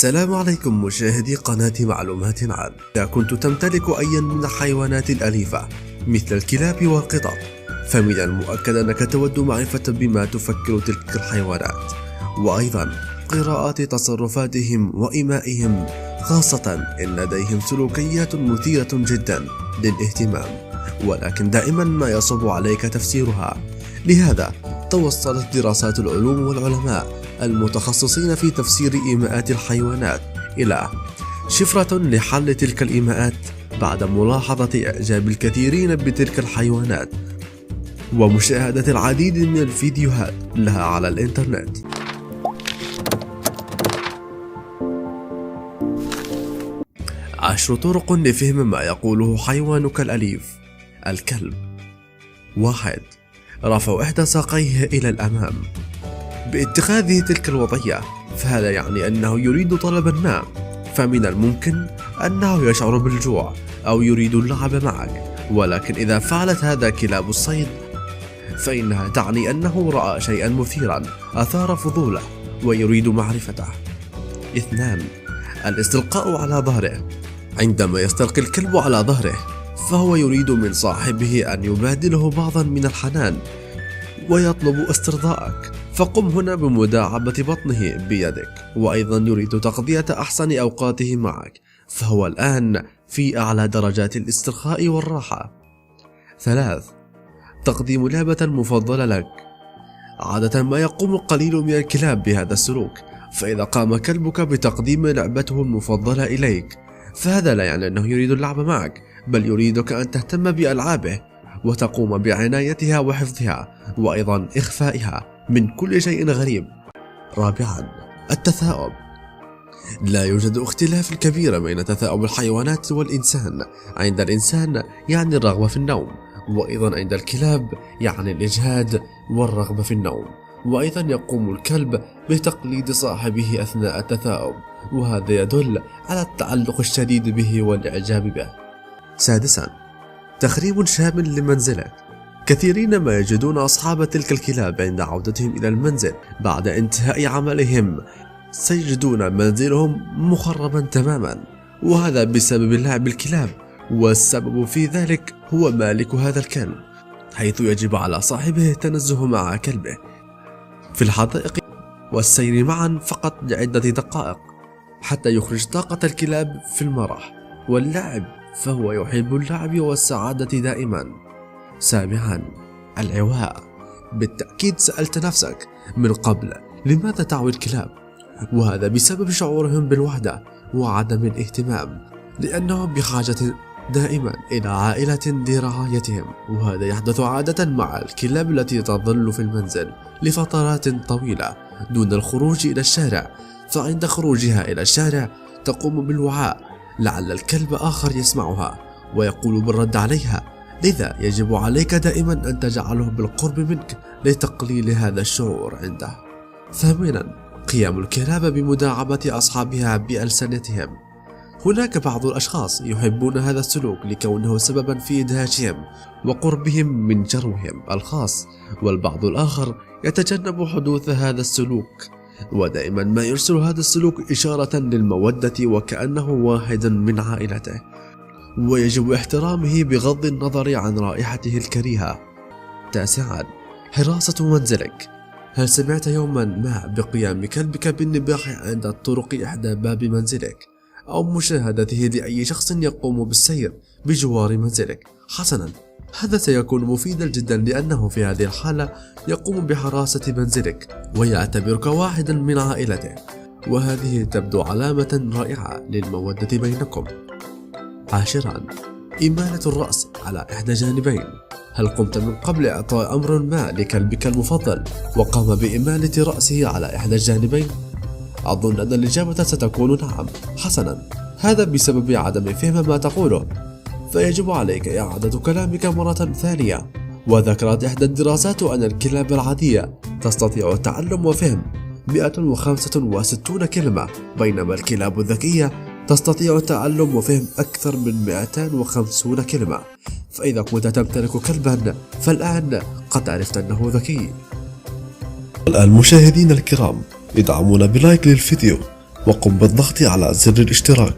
السلام عليكم مشاهدي قناة معلومات عن. إذا كنت تمتلك أيا من الحيوانات الأليفة مثل الكلاب والقطط، فمن المؤكد أنك تود معرفة بما تفكر تلك الحيوانات، وأيضا قراءة تصرفاتهم وإيمائهم، خاصة إن لديهم سلوكيات مثيرة جدا للاهتمام، ولكن دائما ما يصعب عليك تفسيرها. لهذا توصلت دراسات العلوم والعلماء المتخصصين في تفسير إيماءات الحيوانات إلى شفرة لحل تلك الإيماءات بعد ملاحظة إعجاب الكثيرين بتلك الحيوانات ومشاهدة العديد من الفيديوهات لها على الإنترنت. عشر طرق لفهم ما يقوله حيوانك الأليف. الكلب. 1. رفع إحدى ساقيه إلى الأمام. باتخاذه تلك الوضعية فهذا يعني أنه يريد طلبا ما، فمن الممكن أنه يشعر بالجوع أو يريد اللعب معك، ولكن إذا فعلت هذا كلاب الصيد فإنها تعني أنه رأى شيئا مثيرا أثار فضوله ويريد معرفته. 2. الاستلقاء على ظهره. عندما يستلقي الكلب على ظهره فهو يريد من صاحبه أن يبادله بعضا من الحنان ويطلب استرضاءك، فقم هنا بمداعبة بطنه بيدك، وأيضا يريد تقضية أحسن أوقاته معك، فهو الآن في أعلى درجات الاسترخاء والراحة. 3. تقديم لعبة مفضلة لك. عادة ما يقوم القليل من الكلاب بهذا السلوك، فإذا قام كلبك بتقديم لعبته المفضلة إليك فهذا لا يعني أنه يريد اللعب معك، بل يريدك أن تهتم بألعابه وتقوم بعنايتها وحفظها وأيضا إخفائها من كل شيء غريب. 4. التثاؤب. لا يوجد اختلاف كبير بين تثاؤب الحيوانات والإنسان. عند الإنسان يعني الرغبة في النوم، وأيضا عند الكلاب يعني الإجهاد والرغبة في النوم، وأيضا يقوم الكلب بتقليد صاحبه أثناء التثاؤب، وهذا يدل على التعلق الشديد به والإعجاب به. 6. تخريب شامل لمنزلك. كثيرين ما يجدون أصحاب تلك الكلاب عند عودتهم إلى المنزل بعد انتهاء عملهم سيجدون منزلهم مخربا تماما، وهذا بسبب لعب الكلاب، والسبب في ذلك هو مالك هذا الكلب، حيث يجب على صاحبه التنزه مع كلبه في الحدائق والسير معا فقط لعدة دقائق حتى يخرج طاقة الكلاب في المرح واللعب، فهو يحب اللعب والسعادة دائما. 7. العواء. بالتأكيد سألت نفسك من قبل لماذا تعوي الكلاب، وهذا بسبب شعورهم بالوحدة وعدم الاهتمام، لأنهم بحاجة دائما إلى عائلة لرعايتهم، وهذا يحدث عادة مع الكلاب التي تظل في المنزل لفترات طويلة دون الخروج إلى الشارع، فعند خروجها إلى الشارع تقوم بالوعاء لعل الكلب آخر يسمعها ويقول بالرد عليها، لذا يجب عليك دائما أن تجعله بالقرب منك لتقليل هذا الشعور عنده. 8. قيام الكلاب بمداعبة أصحابها بألسنتهم. هناك بعض الأشخاص يحبون هذا السلوك لكونه سببا في إدهاشهم وقربهم من جروهم الخاص، والبعض الآخر يتجنب حدوث هذا السلوك، ودائما ما يرسل هذا السلوك إشارة للمودة وكأنه واحد من عائلته، ويجب احترامه بغض النظر عن رائحته الكريهة. 9. حراسة منزلك. هل سمعت يوما ما بقيام كلبك بالنباح عند طرق إحدى باب منزلك أو مشاهدته لأي شخص يقوم بالسير بجوار منزلك؟ حسنا، هذا سيكون مفيدا جدا، لأنه في هذه الحالة يقوم بحراسة منزلك ويعتبرك واحدا من عائلته، وهذه تبدو علامة رائعة للمودة بينكم. 10. إمالة الرأس على إحدى جانبين. هل قمت من قبل إعطاء أمر ما لكلبك المفضل وقام بإمالة رأسه على إحدى الجانبين؟ أظن أن الإجابة ستكون نعم. حسنا، هذا بسبب عدم فهم ما تقوله، فيجب عليك إعادة كلامك مرة ثانية. وذكرت إحدى الدراسات أن الكلاب العادية تستطيع تعلم وفهم 165 كلمة، بينما الكلاب الذكية تستطيع تعلم وفهم أكثر من 250 كلمة، فإذا كنت تمتلك كلبا فالآن قد عرفت أنه ذكي. الآن مشاهدين الكرام، ادعمونا بلايك للفيديو وقم بالضغط على زر الاشتراك.